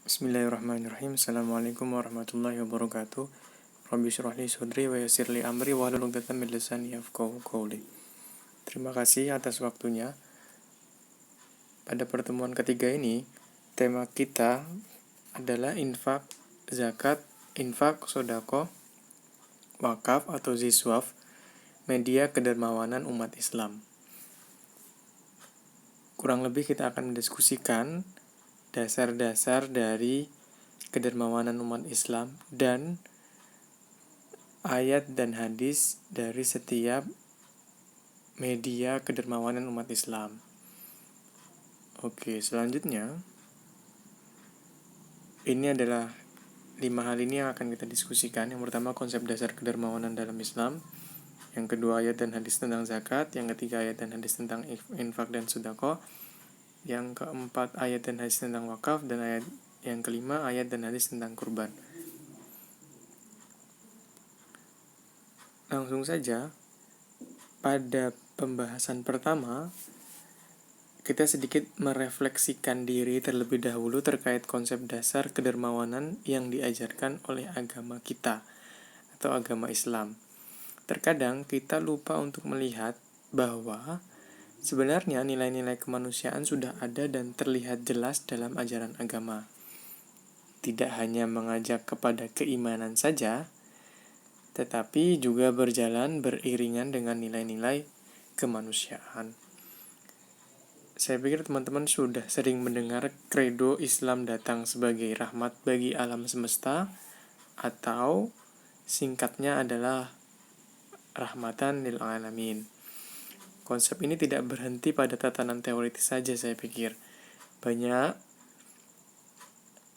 Bismillahirrahmanirrahim. Assalamualaikum warahmatullahi wabarakatuh. Rabbi shrah li sadri wa yassir li amri wahlul 'uqdatam min lisani yafqahu qawli. Terima kasih atas waktunya. Pada pertemuan ketiga ini, tema kita adalah infak, zakat, infak, sodako, wakaf atau ziswaf, media kedermawanan umat Islam. Kurang lebih kita akan mendiskusikan dasar-dasar dari kedermawanan umat Islam dan ayat dan hadis dari setiap media kedermawanan umat Islam. Oke, selanjutnya ini adalah 5 hal ini yang akan kita diskusikan. Yang pertama, konsep dasar kedermawanan dalam Islam. Yang kedua, ayat dan hadis tentang zakat. Yang ketiga, ayat dan hadis tentang infak dan sedekah. Yang keempat, ayat dan hadis tentang wakaf. Dan yang kelima, ayat dan hadis tentang kurban. Langsung saja, pada pembahasan pertama, kita sedikit merefleksikan diri terlebih dahulu terkait konsep dasar kedermawanan yang diajarkan oleh agama kita atau agama Islam. Terkadang kita lupa untuk melihat bahwa sebenarnya nilai-nilai kemanusiaan sudah ada dan terlihat jelas dalam ajaran agama. Tidak hanya mengajak kepada keimanan saja, tetapi juga berjalan beriringan dengan nilai-nilai kemanusiaan. Saya pikir teman-teman sudah sering mendengar kredo Islam datang sebagai rahmat bagi alam semesta, atau singkatnya adalah rahmatan lil alamin. Konsep ini tidak berhenti pada tatanan teoritis saja, saya pikir. Banyak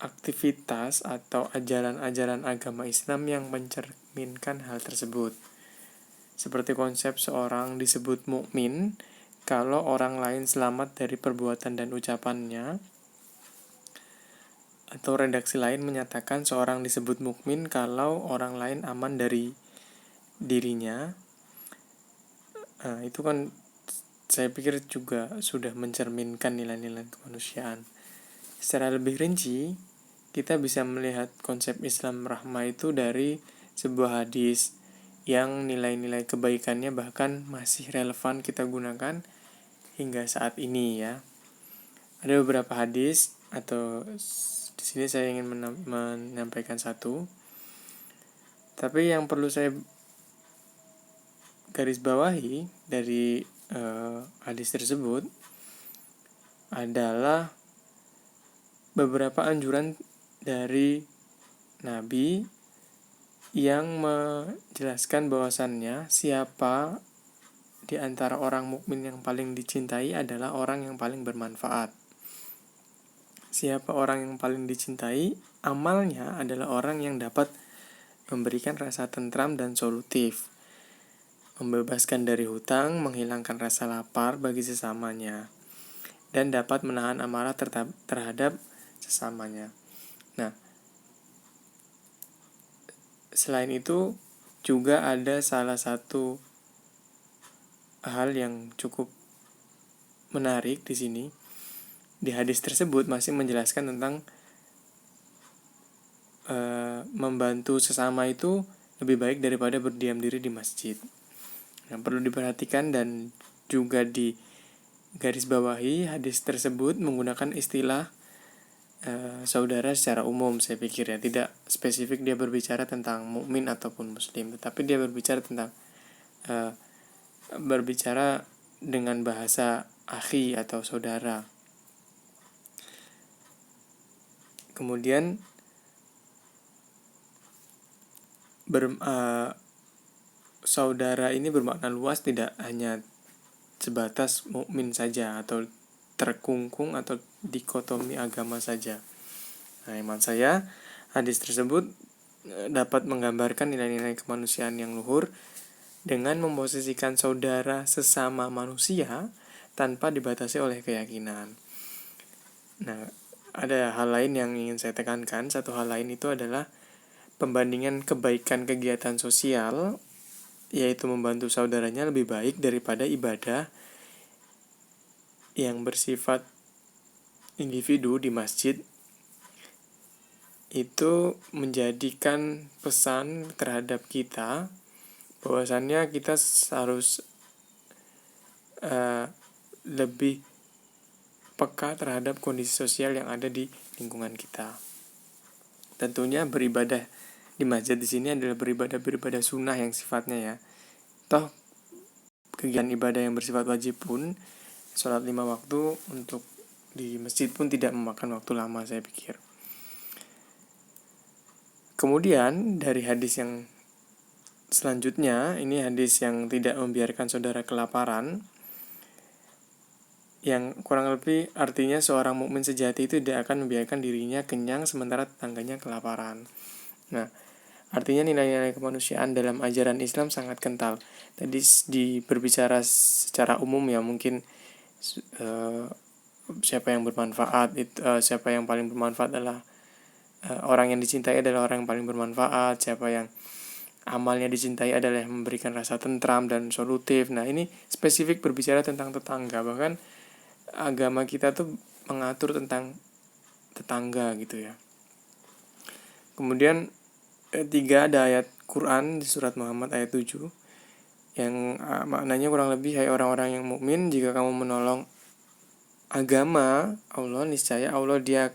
aktivitas atau ajaran-ajaran agama Islam yang mencerminkan hal tersebut. Seperti konsep seorang disebut mukmin kalau orang lain selamat dari perbuatan dan ucapannya, atau redaksi lain menyatakan seorang disebut mukmin kalau orang lain aman dari dirinya. Itu kan saya pikir juga sudah mencerminkan nilai-nilai kemanusiaan. Secara lebih rinci, kita bisa melihat konsep Islam rahmah itu dari sebuah hadis yang nilai-nilai kebaikannya bahkan masih relevan kita gunakan hingga saat ini ya. Ada beberapa hadis, atau di sini saya ingin menyampaikan satu. Tapi yang perlu saya garis bawahi dari hadis tersebut adalah beberapa anjuran dari Nabi yang menjelaskan bahwasannya siapa di antara orang mukmin yang paling dicintai adalah orang yang paling bermanfaat. Siapa orang yang paling dicintai, amalnya adalah orang yang dapat memberikan rasa tentram dan solutif, membebaskan dari hutang, menghilangkan rasa lapar bagi sesamanya, dan dapat menahan amarah terhadap sesamanya. Nah, selain itu juga ada salah satu hal yang cukup menarik di sini. Di hadis tersebut masih menjelaskan tentang membantu sesama itu lebih baik daripada berdiam diri di masjid. Yang perlu diperhatikan dan juga di garis bawahi, hadis tersebut menggunakan istilah saudara secara umum, saya pikir ya. Tidak spesifik dia berbicara tentang mukmin ataupun muslim, tetapi dia berbicara dengan bahasa akhi atau saudara. Kemudian saudara ini bermakna luas, tidak hanya sebatas mukmin saja atau terkungkung atau dikotomi agama saja. Nah, iman saya hadis tersebut dapat menggambarkan nilai-nilai kemanusiaan yang luhur dengan memposisikan saudara sesama manusia tanpa dibatasi oleh keyakinan. Nah, ada hal lain yang ingin saya tekankan. Satu hal lain itu adalah pembandingan kebaikan kegiatan sosial, yaitu membantu saudaranya lebih baik daripada ibadah yang bersifat individu di masjid itu menjadikan pesan terhadap kita bahwasannya kita harus lebih peka terhadap kondisi sosial yang ada di lingkungan kita. Tentunya beribadah di masjid di sini adalah beribadah sunnah yang sifatnya ya. Toh kegiatan ibadah yang bersifat wajib pun, sholat 5 waktu untuk di masjid pun tidak memakan waktu lama, saya pikir. Kemudian dari hadis yang selanjutnya, ini hadis yang tidak membiarkan saudara kelaparan, yang kurang lebih artinya seorang mukmin sejati itu tidak akan membiarkan dirinya kenyang sementara tetangganya kelaparan. Nah, artinya nilai-nilai kemanusiaan dalam ajaran Islam sangat kental. Tadi berbicara secara umum ya, mungkin siapa yang bermanfaat, siapa yang paling bermanfaat adalah orang yang dicintai adalah orang yang paling bermanfaat, siapa yang amalnya dicintai adalah yang memberikan rasa tentram dan solutif. Nah, ini spesifik berbicara tentang tetangga. Bahkan agama kita tuh mengatur tentang tetangga gitu ya. Kemudian 3 ada ayat Quran di surat Muhammad ayat 7 yang maknanya kurang lebih, hai orang-orang yang mukmin, jika kamu menolong agama Allah, niscaya Allah dia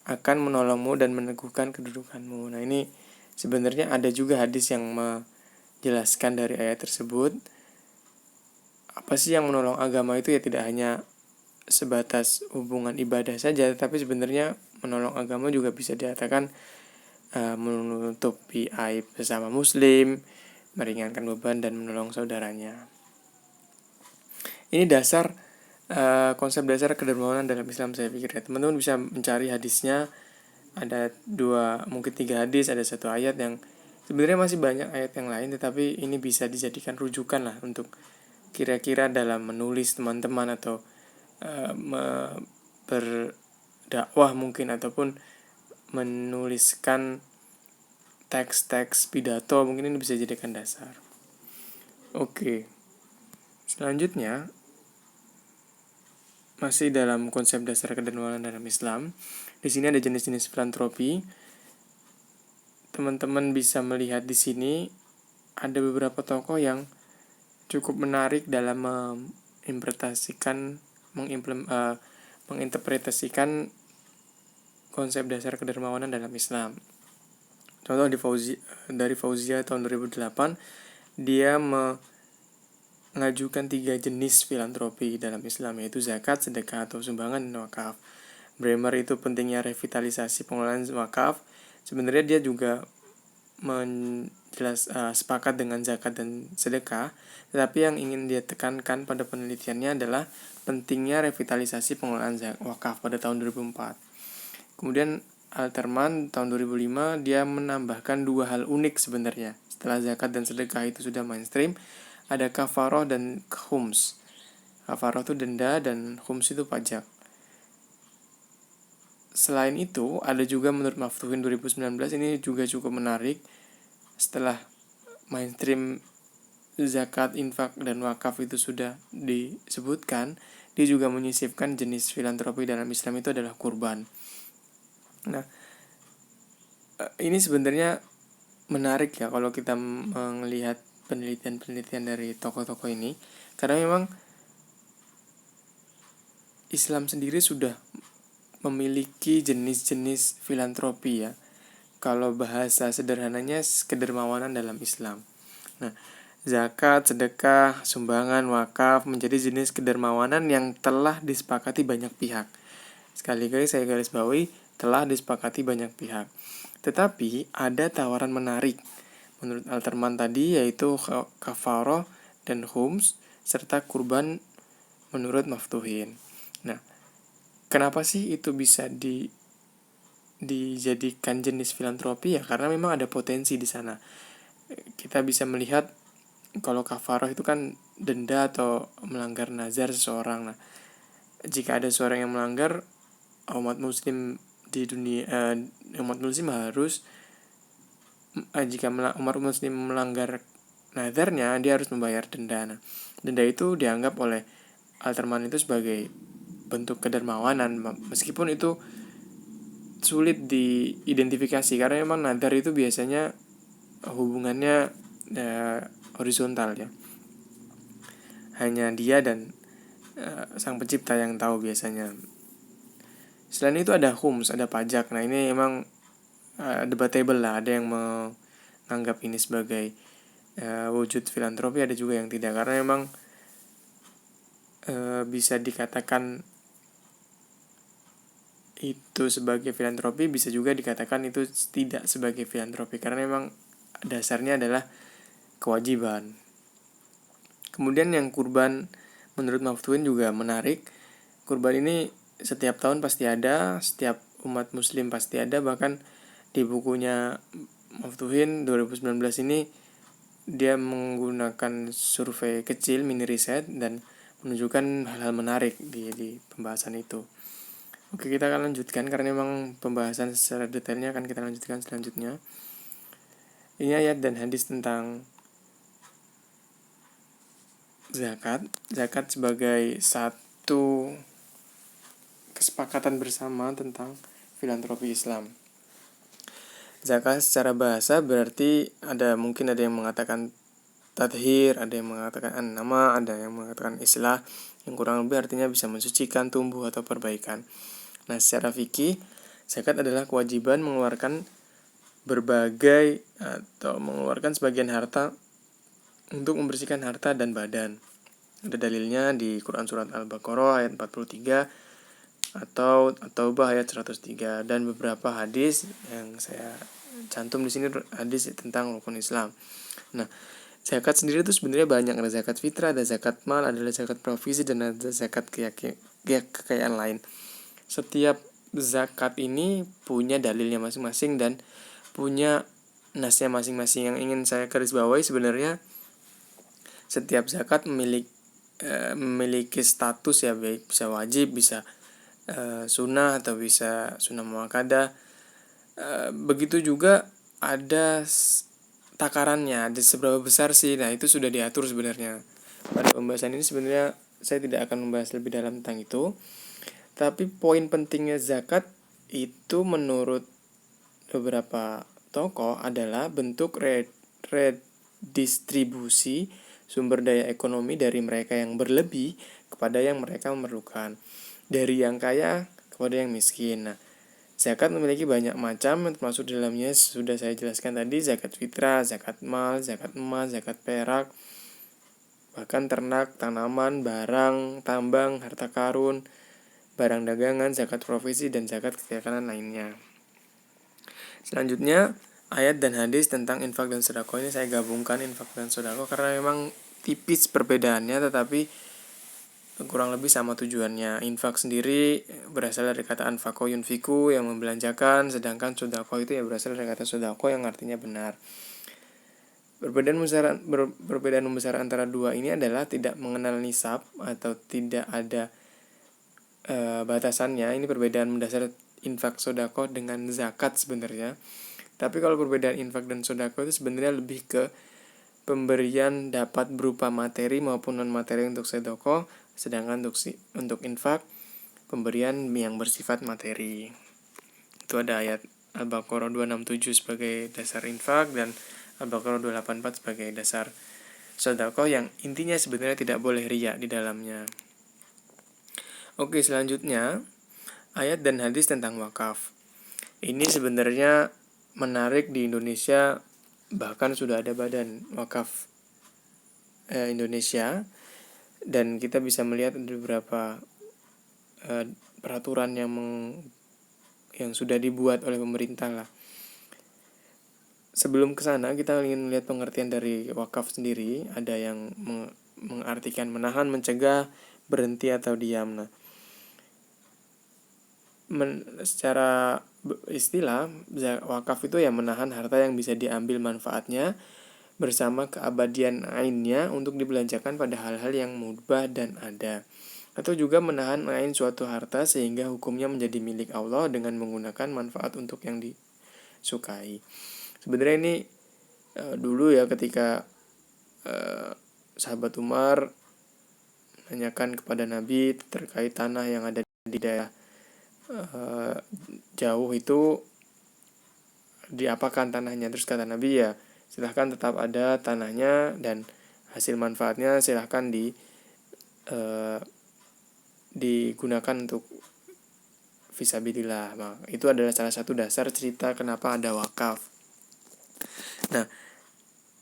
akan menolongmu dan meneguhkan kedudukanmu. Nah, ini sebenarnya ada juga hadis yang menjelaskan dari ayat tersebut. Apa sih yang menolong agama itu? Ya tidak hanya sebatas hubungan ibadah saja, tapi sebenarnya menolong agama juga bisa dikatakan menutupi aib sesama muslim, meringankan beban dan menolong saudaranya. Ini konsep dasar kedermawanan dalam Islam, saya pikir ya. Teman-teman bisa mencari hadisnya, ada 2 mungkin 3 hadis, ada 1 ayat yang sebenarnya masih banyak ayat yang lain, tetapi ini bisa dijadikan rujukan lah untuk kira-kira dalam menulis teman-teman atau berdakwah mungkin, ataupun menuliskan teks-teks pidato, mungkin ini bisa dijadikan dasar. Oke. Selanjutnya, masih dalam konsep dasar kedermawanan dalam Islam, di sini ada jenis-jenis filantropi. Teman-teman bisa melihat di sini ada beberapa tokoh yang cukup menarik dalam menginterpretasikan konsep dasar kedermawanan dalam Islam. Contoh dari Fauzia tahun 2008, dia mengajukan 3 jenis filantropi dalam Islam, yaitu zakat, sedekah atau sumbangan, dan wakaf. Bremer itu pentingnya revitalisasi pengelolaan wakaf. Sebenarnya dia juga sepakat dengan zakat dan sedekah, tetapi yang ingin dia tekankan pada penelitiannya adalah pentingnya revitalisasi pengelolaan wakaf pada tahun 2004. Kemudian Alterman tahun 2005, dia menambahkan 2 hal unik sebenarnya. Setelah zakat dan sedekah itu sudah mainstream, ada kafaroh dan khums. Kafaroh itu denda dan khums itu pajak. Selain itu, ada juga menurut Maftuhin 2019, ini juga cukup menarik. Setelah mainstream zakat, infak, dan wakaf itu sudah disebutkan, dia juga menyisipkan jenis filantropi dalam Islam itu adalah kurban. Nah, ini sebenarnya menarik ya kalau kita melihat penelitian-penelitian dari tokoh-tokoh ini, karena memang Islam sendiri sudah memiliki jenis-jenis filantropi ya. Kalau bahasa sederhananya, kedermawanan dalam Islam. Nah, zakat, sedekah, sumbangan, wakaf menjadi jenis kedermawanan yang telah disepakati banyak pihak. Sekali-kali saya garis bawahi, telah disepakati banyak pihak. Tetapi ada tawaran menarik menurut Alterman tadi, yaitu kafaroh dan khums serta kurban menurut Maftuhin. Nah, kenapa sih itu bisa dijadikan jenis filantropi ya? Karena memang ada potensi di sana. Kita bisa melihat kalau kafaroh itu kan denda atau melanggar nazar seseorang. Nah, jika ada seorang yang melanggar, umat muslim di dunia, umat muslim harus, jika umat muslim melanggar nazarnya, dia harus membayar denda. Nah, denda itu dianggap oleh Alterman itu sebagai bentuk kedermawanan, meskipun itu sulit diidentifikasi karena memang nadar itu biasanya hubungannya horizontal ya. Hanya dia dan sang pencipta yang tahu biasanya. Selain itu ada khums, ada pajak. Nah ini memang debatable lah. Ada yang menganggap ini sebagai wujud filantropi, ada juga yang tidak. Karena memang bisa dikatakan itu sebagai filantropi, bisa juga dikatakan itu tidak sebagai filantropi. Karena memang dasarnya adalah kewajiban. Kemudian yang kurban menurut Maftuhin juga menarik. Kurban ini setiap tahun pasti ada, setiap umat muslim pasti ada. Bahkan di bukunya Maftuhin 2019 ini dia menggunakan survei kecil, mini riset, dan menunjukkan hal-hal menarik di pembahasan itu. Oke, kita akan lanjutkan karena memang pembahasan secara detailnya akan kita lanjutkan selanjutnya. Ini ayat dan hadis tentang zakat. Zakat sebagai satu kesepakatan bersama tentang filantropi Islam. Zakat secara bahasa berarti mungkin ada yang mengatakan tadhir, ada yang mengatakan an-nama, ada yang mengatakan islah, yang kurang lebih artinya bisa mensucikan, tumbuh, atau perbaikan. Nah, secara fikih, zakat adalah kewajiban mengeluarkan berbagai atau mengeluarkan sebagian harta untuk membersihkan harta dan badan. Ada dalilnya di Quran Surat Al-Baqarah ayat 43 atau At-Taubah ayat 103 dan beberapa hadis yang saya cantum di sini hadis tentang rukun Islam. Nah, zakat sendiri itu sebenarnya banyak, ada zakat fitrah, ada zakat mal, ada zakat provisi, dan ada zakat kekayaan lain. Setiap zakat ini punya dalilnya masing-masing dan punya nasnya masing-masing. Yang ingin saya garis bawahi sebenarnya setiap zakat memiliki status ya, baik bisa wajib, bisa sunnah, atau bisa sunnah muakkadah. Begitu juga ada takarannya, ada seberapa besar sih. Nah itu sudah diatur sebenarnya. Pada pembahasan ini sebenarnya saya tidak akan membahas lebih dalam tentang itu. Tapi poin pentingnya zakat itu menurut beberapa tokoh adalah bentuk redistribusi sumber daya ekonomi dari mereka yang berlebih kepada yang mereka memerlukan, dari yang kaya kepada yang miskin. Nah, zakat memiliki banyak macam, termasuk dalamnya sudah saya jelaskan tadi, zakat fitrah, zakat mal, zakat emas, zakat perak, bahkan ternak, tanaman, barang, tambang, harta karun, barang dagangan, zakat provisi, dan zakat kekayaan lainnya. Selanjutnya, ayat dan hadis tentang infak dan sedekah ini saya gabungkan infak dan sedekah karena memang tipis perbedaannya, tetapi kurang lebih sama tujuannya. Infak sendiri berasal dari kata anfaqo yunfiku yang membelanjakan, sedangkan sedekah itu ya berasal dari kata sedekah yang artinya benar. Perbedaan membesar antara dua ini adalah tidak mengenal nisab atau tidak ada batasannya. Ini perbedaan mendasar infak sedekah dengan zakat sebenarnya. Tapi kalau perbedaan infak dan sedekah itu sebenarnya lebih ke pemberian dapat berupa materi maupun non materi untuk sedekah, sedangkan untuk infak pemberian yang bersifat materi. Itu ada ayat Al-Baqarah 267 sebagai dasar infak dan Al-Baqarah 284 sebagai dasar sedekah yang intinya sebenarnya tidak boleh riya di dalamnya. Oke, selanjutnya ayat dan hadis tentang wakaf. Ini sebenarnya menarik di Indonesia, bahkan sudah ada badan wakaf Indonesia, dan kita bisa melihat ada beberapa peraturan yang sudah dibuat oleh pemerintah lah. Sebelum ke sana kita ingin melihat pengertian dari wakaf sendiri. Ada yang mengartikan menahan, mencegah, berhenti, atau diam. Nah, secara istilah wakaf itu ya menahan harta yang bisa diambil manfaatnya bersama keabadian ainnya untuk dibelanjakan pada hal-hal yang mubah dan ada, atau juga menahan ain suatu harta sehingga hukumnya menjadi milik Allah dengan menggunakan manfaat untuk yang disukai. Sebenarnya ini dulu ya ketika sahabat Umar menanyakan kepada Nabi terkait tanah yang ada di daerah jauh itu diapakan tanahnya. Terus kata Nabi, ya silahkan tetap ada tanahnya dan hasil manfaatnya silahkan digunakan untuk fisabilillah. Nah, itu adalah salah satu dasar cerita kenapa ada wakaf. Nah,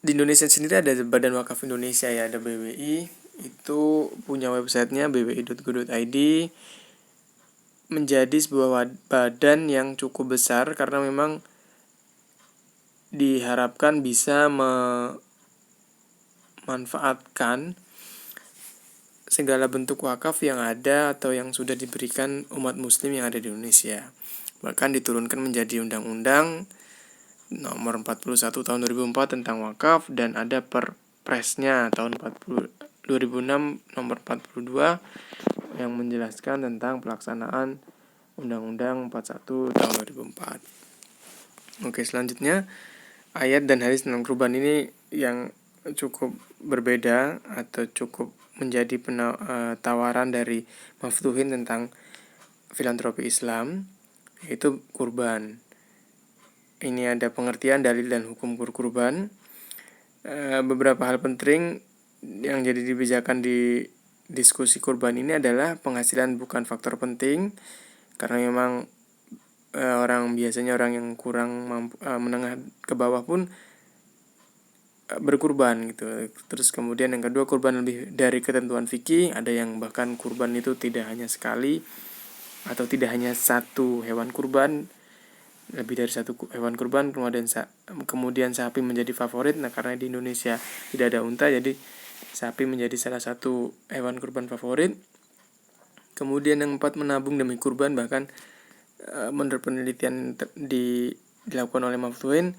di Indonesia sendiri ada Badan Wakaf Indonesia, ya, ada BWI. Itu punya websitenya bwi.go.id. Menjadi sebuah badan yang cukup besar karena memang diharapkan bisa memanfaatkan segala bentuk wakaf yang ada atau yang sudah diberikan umat muslim yang ada di Indonesia. Bahkan diturunkan menjadi undang-undang nomor 41 tahun 2004 tentang wakaf, dan ada perpresnya tahun 2006 nomor 42 yang menjelaskan tentang pelaksanaan Undang-Undang 41 tahun 2004. Oke, selanjutnya ayat dan hadis tentang kurban ini yang cukup berbeda atau cukup menjadi tawaran dari Maftuhin tentang filantropi Islam, yaitu kurban. Ini ada pengertian, dalil, dan hukum kurban. Beberapa hal penting yang jadi dibijakan di diskusi kurban ini adalah penghasilan bukan faktor penting, karena memang orang yang kurang mampu, menengah ke bawah pun berkurban gitu. Terus kemudian yang kedua, kurban lebih dari ketentuan fikih. Ada yang bahkan kurban itu tidak hanya sekali atau tidak hanya satu hewan kurban, lebih dari satu hewan kurban. Kemudian sapi menjadi favorit. Nah, karena di Indonesia tidak ada unta, jadi sapi menjadi salah satu hewan kurban favorit. Kemudian yang 4, menabung demi kurban. Bahkan menurut penelitian dilakukan oleh Maftuhin,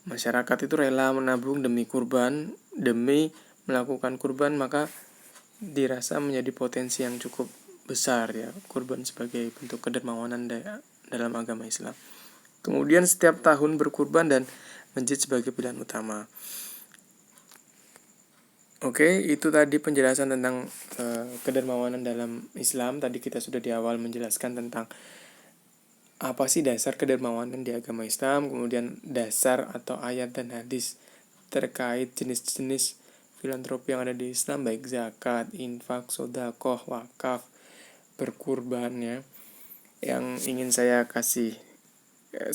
masyarakat itu rela menabung demi kurban, demi melakukan kurban, maka dirasa menjadi potensi yang cukup besar, ya, kurban sebagai bentuk kedermawanan dalam agama Islam. Kemudian setiap tahun berkurban dan masjid sebagai pilihan utama. Oke, itu tadi penjelasan tentang kedermawanan dalam Islam. Tadi kita sudah di awal menjelaskan tentang apa sih dasar kedermawanan di agama Islam, kemudian dasar atau ayat dan hadis terkait jenis-jenis filantropi yang ada di Islam, baik zakat, infak, sedekah, wakaf, berkurban, ya. Yang ingin saya kasih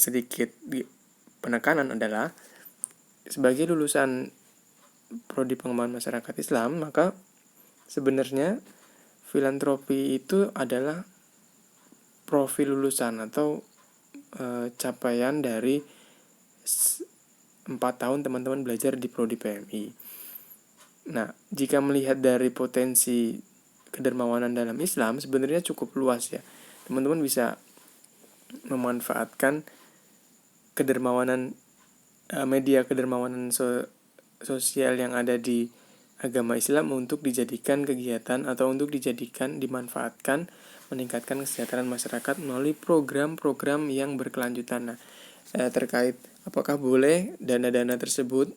sedikit penekanan adalah, sebagai lulusan prodi pengembangan masyarakat Islam, maka sebenarnya filantropi itu adalah profil lulusan atau capaian dari 4 tahun teman-teman belajar di prodi PMI. Nah, jika melihat dari potensi kedermawanan dalam Islam, sebenarnya cukup luas, ya. Teman-teman bisa memanfaatkan kedermawanan media kedermawanan sosial yang ada di agama Islam untuk dijadikan kegiatan atau untuk dimanfaatkan meningkatkan kesejahteraan masyarakat melalui program-program yang berkelanjutan. Nah, terkait apakah boleh dana-dana tersebut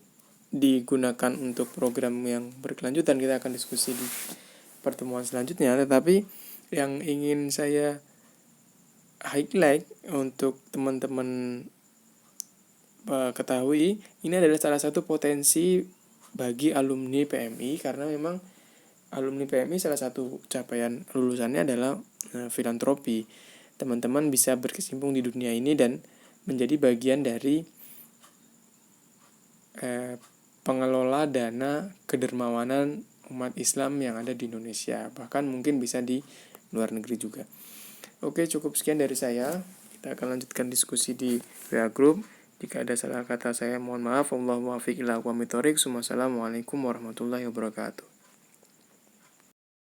digunakan untuk program yang berkelanjutan, kita akan diskusi di pertemuan selanjutnya. Tetapi yang ingin saya highlight untuk teman-teman ketahui, ini adalah salah satu potensi bagi alumni PMI, karena memang alumni PMI salah satu capaian lulusannya adalah filantropi. Teman-teman bisa berkecimpung di dunia ini dan menjadi bagian dari pengelola dana kedermawanan umat Islam yang ada di Indonesia, bahkan mungkin bisa di luar negeri juga. Oke, cukup sekian dari saya. Kita akan lanjutkan diskusi di WA Group. Jika ada salah kata saya mohon maaf. Wassalamualaikum warahmatullahi wabarakatuh.